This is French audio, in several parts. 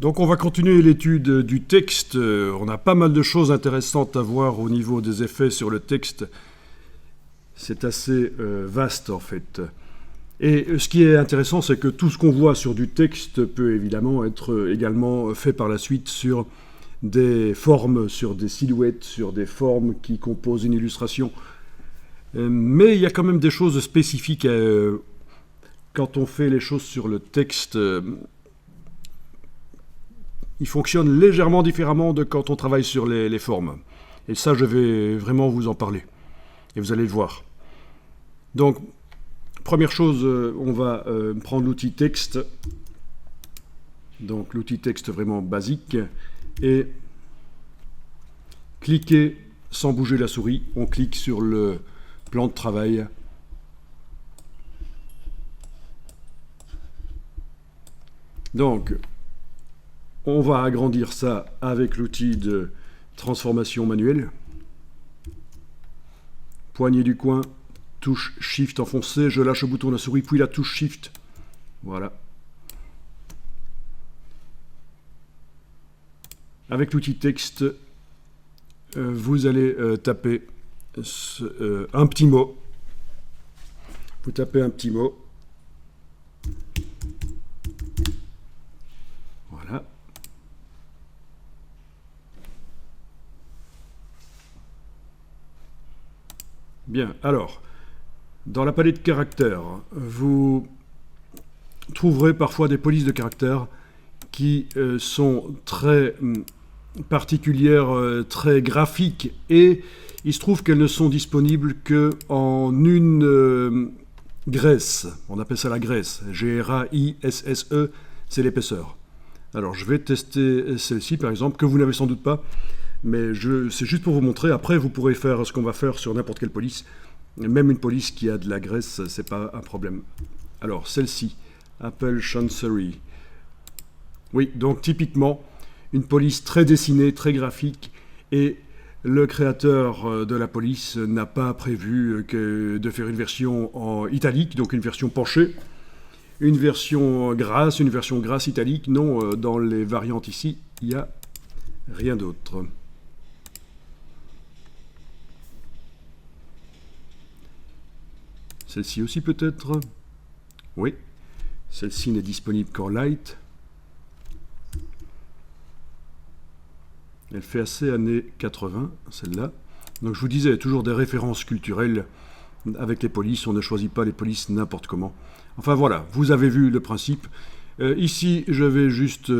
Donc on va continuer l'étude du texte. On a pas mal de choses intéressantes à voir au niveau des effets sur le texte. C'est assez vaste en fait. Et ce qui est intéressant, c'est que tout ce qu'on voit sur du texte peut évidemment être également fait par la suite sur des formes, sur des silhouettes, sur des formes qui composent une illustration. Mais il y a quand même des choses spécifiques quand on fait les choses sur le texte. Il fonctionne légèrement différemment de quand on travaille sur les formes. Et ça, je vais vraiment vous en parler. Et vous allez le voir. Donc, première chose, on va prendre l'outil texte. Donc, l'outil texte vraiment basique. Et cliquer sans bouger la souris. On clique sur le plan de travail. Donc, on va agrandir ça avec l'outil de transformation manuelle. Poignée du coin, touche Shift enfoncée, je lâche le bouton de la souris, puis la touche Shift. Voilà. Avec l'outil texte, vous allez taper un petit mot. Vous tapez un petit mot. Voilà. Bien, alors, dans la palette de caractères, vous trouverez parfois des polices de caractères qui sont très particulières, très graphiques, et il se trouve qu'elles ne sont disponibles qu'en une graisse. On appelle ça la graisse, G-R-A-I-S-S-E, c'est l'épaisseur. Alors, je vais tester celle-ci, par exemple, que vous n'avez sans doute pas. Mais c'est juste pour vous montrer. Après, vous pourrez faire ce qu'on va faire sur n'importe quelle police. Même une police qui a de la graisse, c'est pas un problème. Alors, celle-ci, Apple Chancery. Oui, donc typiquement, une police très dessinée, très graphique. Et le créateur de la police n'a pas prévu de faire une version en italique, donc une version penchée. Une version grasse italique. Non, dans les variantes ici, il n'y a rien d'autre. Celle-ci aussi peut-être. Oui. Celle-ci n'est disponible qu'en light. Elle fait assez années 80, celle-là. Donc je vous disais, toujours des références culturelles avec les polices. On ne choisit pas les polices n'importe comment. Enfin voilà, vous avez vu le principe. Ici, je vais juste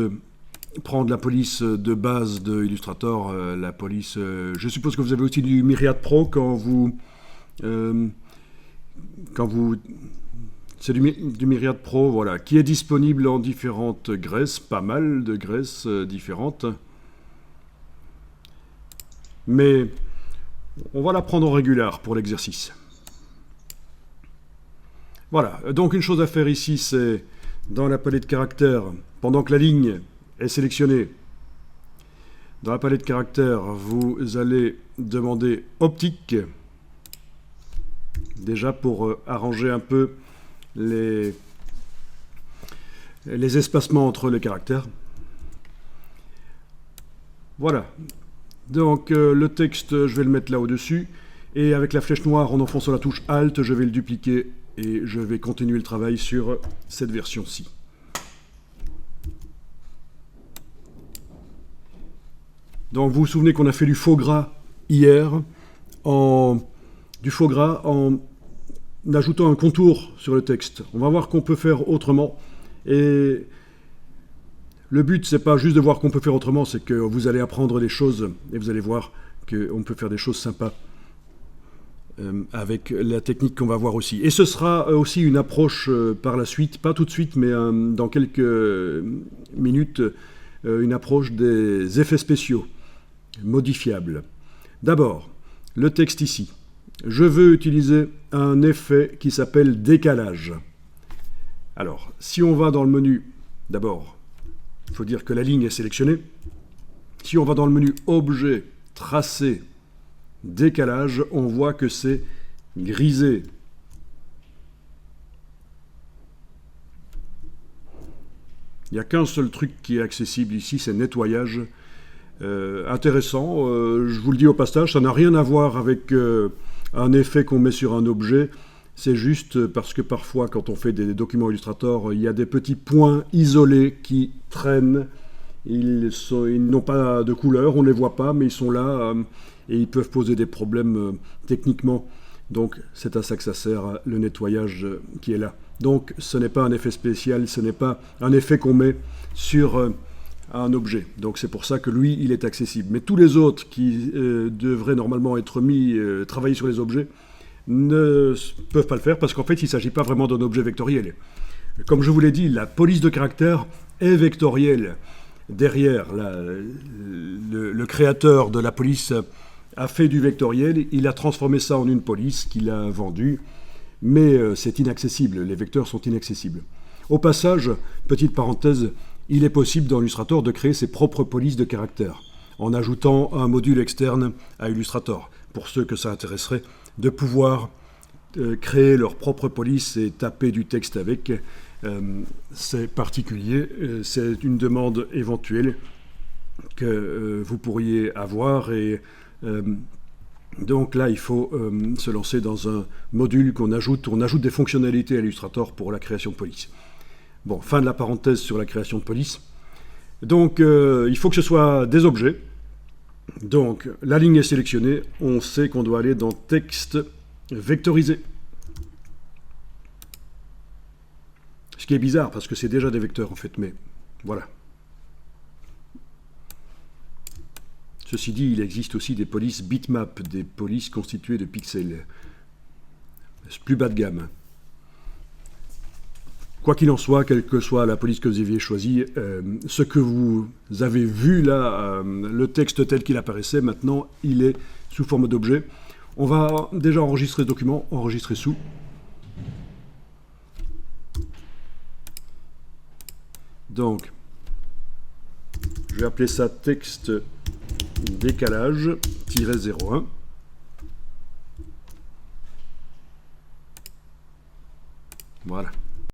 prendre la police de base de Illustrator. La police, je suppose que vous avez aussi du Myriad Pro quand vous... c'est du Myriad Pro, voilà, qui est disponible en différentes graisses, pas mal de graisses différentes. Mais on va la prendre en régulier pour l'exercice. Voilà, donc une chose à faire ici, c'est dans la palette caractères, pendant que la ligne est sélectionnée, dans la palette caractères, vous allez demander optique. Déjà pour arranger un peu les espacements entre les caractères. Voilà. Donc le texte, je vais le mettre là au-dessus. Et avec la flèche noire, en enfonçant la touche Alt, je vais le dupliquer et je vais continuer le travail sur cette version-ci. Donc vous vous souvenez qu'on a fait du faux gras hier, du faux gras en ajoutant un contour sur le texte. On va voir qu'on peut faire autrement. Et le but, c'est pas juste de voir qu'on peut faire autrement, c'est que vous allez apprendre des choses et vous allez voir qu'on peut faire des choses sympas avec la technique qu'on va voir aussi. Et ce sera aussi une approche par la suite, pas tout de suite, mais dans quelques minutes, une approche des effets spéciaux modifiables. D'abord, le texte ici. Je veux utiliser un effet qui s'appelle décalage. Alors, si on va dans le menu, d'abord, il faut dire que la ligne est sélectionnée. Si on va dans le menu Objet, Tracé, Décalage, on voit que c'est grisé. Il n'y a qu'un seul truc qui est accessible ici, c'est nettoyage. Intéressant, je vous le dis au passage, ça n'a rien à voir avec un effet qu'on met sur un objet. C'est juste parce que parfois, quand on fait des documents Illustrator, il y a des petits points isolés qui traînent. Ils n'ont pas de couleur, on ne les voit pas, mais ils sont là et ils peuvent poser des problèmes techniquement. Donc c'est à ça que ça sert, le nettoyage qui est là. Donc ce n'est pas un effet spécial, ce n'est pas un effet qu'on met sur un objet. Donc c'est pour ça que lui, il est accessible. Mais tous les autres qui devraient normalement être mis, travailler sur les objets, ne peuvent pas le faire parce qu'en fait, il ne s'agit pas vraiment d'un objet vectoriel. Comme je vous l'ai dit, la police de caractère est vectorielle. Derrière, le créateur de la police a fait du vectoriel, il a transformé ça en une police qu'il a vendue, mais c'est inaccessible, les vecteurs sont inaccessibles. Au passage, petite parenthèse, il est possible dans Illustrator de créer ses propres polices de caractère, en ajoutant un module externe à Illustrator, pour ceux que ça intéresserait, de pouvoir créer leur propre police et taper du texte avec. C'est particulier, c'est une demande éventuelle que vous pourriez avoir et donc là il faut se lancer dans un module qu'on ajoute, on ajoute des fonctionnalités à Illustrator pour la création de police. Bon, fin de la parenthèse sur la création de police. Donc il faut que ce soit des objets. Donc la ligne est sélectionnée, on sait qu'on doit aller dans texte vectorisé. Ce qui est bizarre, parce que c'est déjà des vecteurs, en fait, mais voilà. Ceci dit, il existe aussi des polices bitmap, des polices constituées de pixels. C'est plus bas de gamme. Quoi qu'il en soit, quelle que soit la police que vous aviez choisie, ce que vous avez vu là, le texte tel qu'il apparaissait, maintenant, il est sous forme d'objet. On va déjà enregistrer ce document, enregistrer sous. Donc, je vais appeler ça texte décalage-01. Voilà.